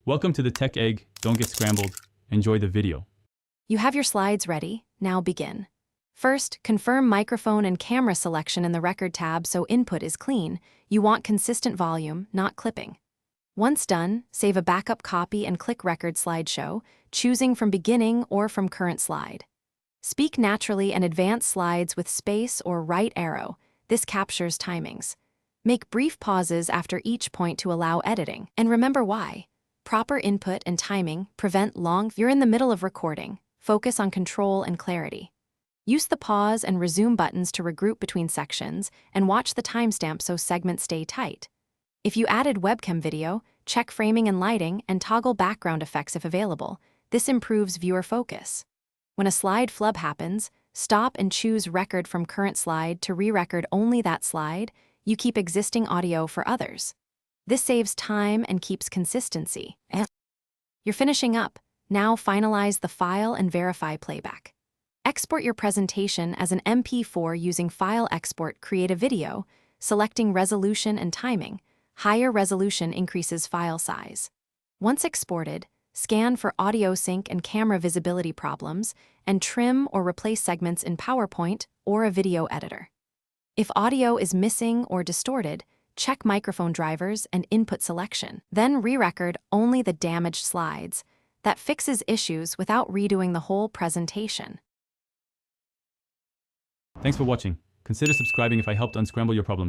Welcome to the Tech Egg. Don't get scrambled. Enjoy the video. You have your slides ready. Now begin. First, confirm microphone and camera selection in the Record tab so input is clean. You want consistent volume, not clipping. Once done, save a backup copy and click Record Slideshow, choosing from beginning or from current slide. Speak naturally and advance slides with space or right arrow. This captures timings. Make brief pauses after each point to allow editing. And remember why. Proper input and timing prevent long. You're in the middle of recording. Focus on control and clarity. Use the pause and resume buttons to regroup between sections and watch the timestamp so segments stay tight. If you added webcam video, check framing and lighting and toggle background effects if available. This improves viewer focus. When a slide flub happens, stop and choose Record from current slide to re-record only that slide. You keep existing audio for others. This saves time and keeps consistency. You're finishing up. Now finalize the file and verify playback. Export your presentation as an MP4 using File Export. Create a video, selecting resolution and timing. Higher resolution increases file size. Once exported, scan for audio sync and camera visibility problems, and trim or replace segments in PowerPoint or a video editor. If audio is missing or distorted, check microphone drivers and input selection. Then re-record only the damaged slides. That fixes issues without redoing the whole presentation. Thanks for watching. Consider subscribing if I helped unscramble your problems.